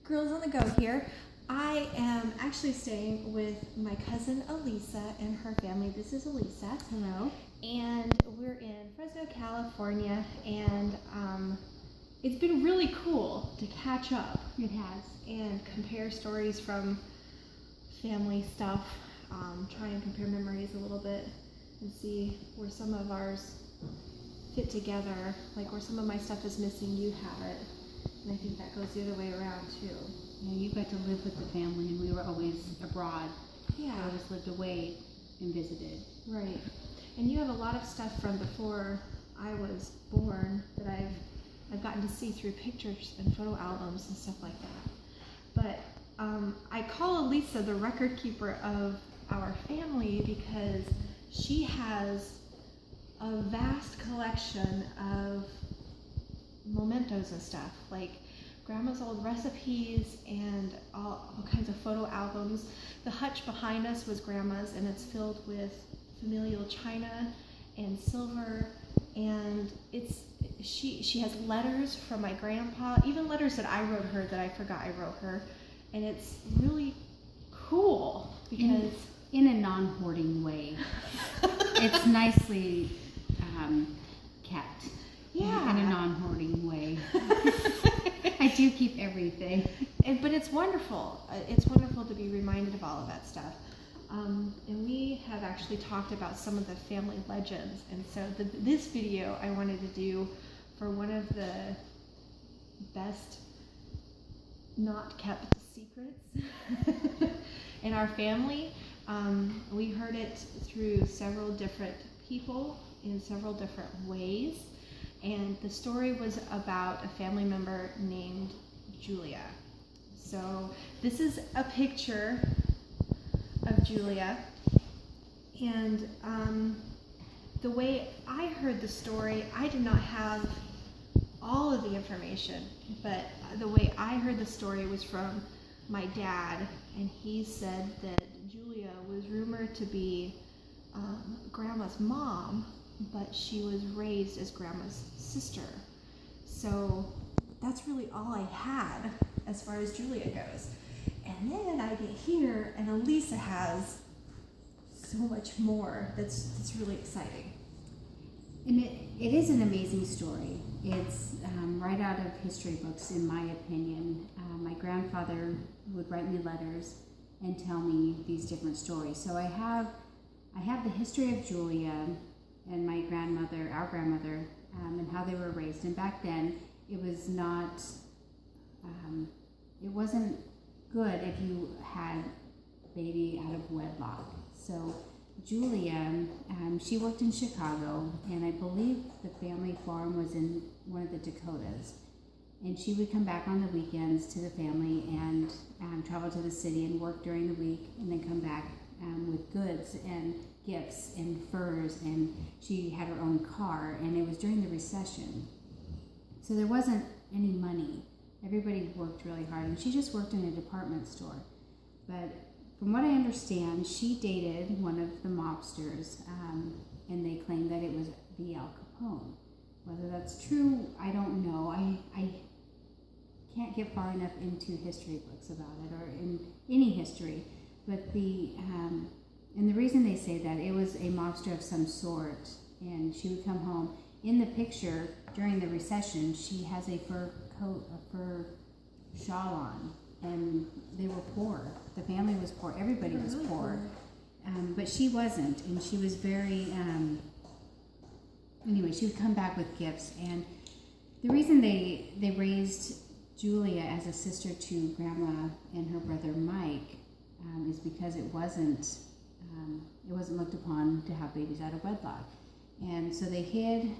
Girls on the Go here. I am actually staying with my cousin Alisa and her family. This is Alisa. Hello. And we're in Fresno, California, and it's been really cool to catch up. It has. And compare stories from family stuff. Try and compare memories a little bit and see where some of ours fit together. Like where some of my stuff is missing, you have it. And I think that goes the other way around too. Yeah, you got to live with the family, and we were always abroad. Yeah. I always lived away and visited. Right. And you have a lot of stuff from before I was born that I've gotten to see through pictures and photo albums and stuff like that. But I call Alisa the record keeper of our family because she has a vast collection of mementos and stuff, like Grandma's old recipes and all kinds of photo albums. The hutch behind us was Grandma's, and it's filled with familial china and silver, and she has letters from my grandpa, even letters that I wrote her that I forgot I wrote her, and it's really cool because in a non-hoarding way. It's nicely kept. Yeah. In a non-hoarding way. I do keep everything. But it's wonderful. It's wonderful to be reminded of all of that stuff. And we have actually talked about some of the family legends. And so this video I wanted to do for one of the best not kept secrets in our family. We heard it through several different people in several different ways. And the story was about a family member named Julia. So this is a picture of Julia. And the way I heard the story, I did not have all of the information, but the way I heard the story was from my dad, and he said that Julia was rumored to be Grandma's mom, but she was raised as Grandma's sister. So that's really all I had as far as Julia goes. And then I get here, and Alisa has so much more that's really exciting. And it is an amazing story. It's right out of history books, in my opinion. My grandfather would write me letters and tell me these different stories. So I have the history of Julia and my grandmother, our grandmother, and how they were raised. And back then, it was not, it wasn't good if you had a baby out of wedlock. So Julia, she worked in Chicago, and I believe the family farm was in one of the Dakotas. And she would come back on the weekends to the family and travel to the city and work during the week, and then come back with goods and gifts and furs, and she had her own car, and it was during the recession. So there wasn't any money. Everybody worked really hard, and she just worked in a department store. But from what I understand, she dated one of the mobsters, and they claimed that it was the Al Capone. Whether that's true, I don't know. I can't get far enough into history books about it, or in any history. But and the reason they say that, it was a mobster of some sort, and she would come home. In the picture, during the recession, she has a fur coat, a fur shawl on, and they were poor. The family was poor. Everybody was really poor. But she wasn't, and she was very, anyway, she would come back with gifts. And the reason they raised Julia as a sister to Grandma and her brother Mike is because it wasn't looked upon to have babies out of wedlock. And so they hid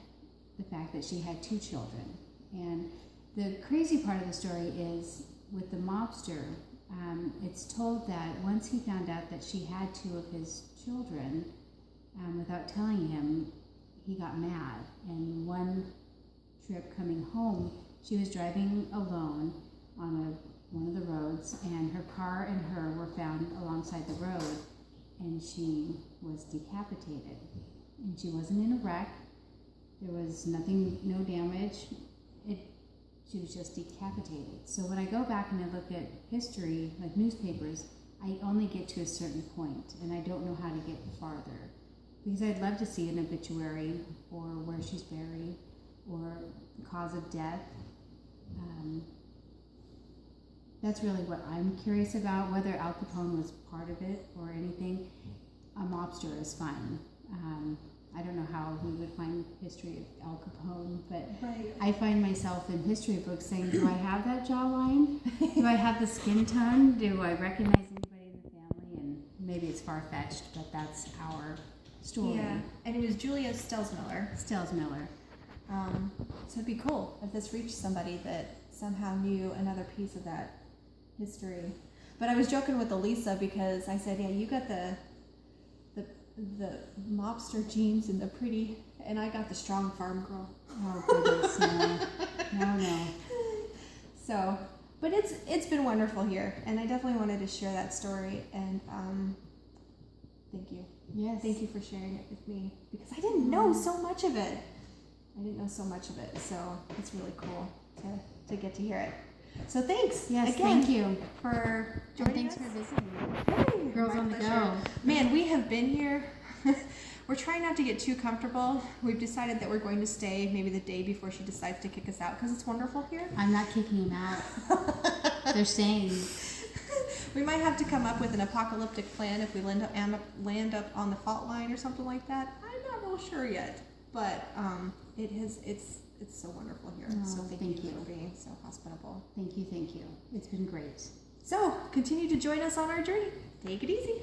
the fact that she had 2 children. And the crazy part of the story is, with the mobster, it's told that once he found out that she had 2 of his children, without telling him, he got mad. And one trip coming home, she was driving alone on one of the roads, and her car and her were found alongside the road, and she was decapitated. And she wasn't in a wreck. There was nothing, no damage. It she was just decapitated. So when I go back and I look at history, like newspapers, I only get to a certain point, and I don't know how to get farther. Because I'd love to see an obituary, or where she's buried, or cause of death. That's really what I'm curious about, whether Al Capone was part of it or anything. A mobster is fine. I don't know how we would find history of Al Capone, but Right. I find myself in history books saying, do I have that jawline? Do I have the skin tone? Do I recognize anybody in the family? And maybe it's far-fetched, but that's our story. Yeah, and it was Julia Stelzmueller. Stelzmueller. So it'd be cool if this reached somebody that somehow knew another piece of that history. But I was joking with Alisa because I said, yeah, you got the mobster genes and the pretty, and I got the strong farm girl. Oh, goodness, no. So, but it's been wonderful here, and I definitely wanted to share that story, and thank you. Yes. Thank you for sharing it with me, because I didn't know so much of it. So it's really cool to get to hear it. So thanks. Yes, again thank you. for And joining thanks us. for visiting. Hey, Girls my on the pleasure. go. Man, we have been here. We're trying not to get too comfortable. We've decided that we're going to stay maybe the day before she decides to kick us out because it's wonderful here. I'm not kicking them out. They're staying. We might have to come up with an apocalyptic plan if we land up on the fault line or something like that. I'm not real sure yet, but it's so wonderful here. Oh, so thank you for being so hospitable. Thank you. It's been great. So continue to join us on our journey. Take it easy.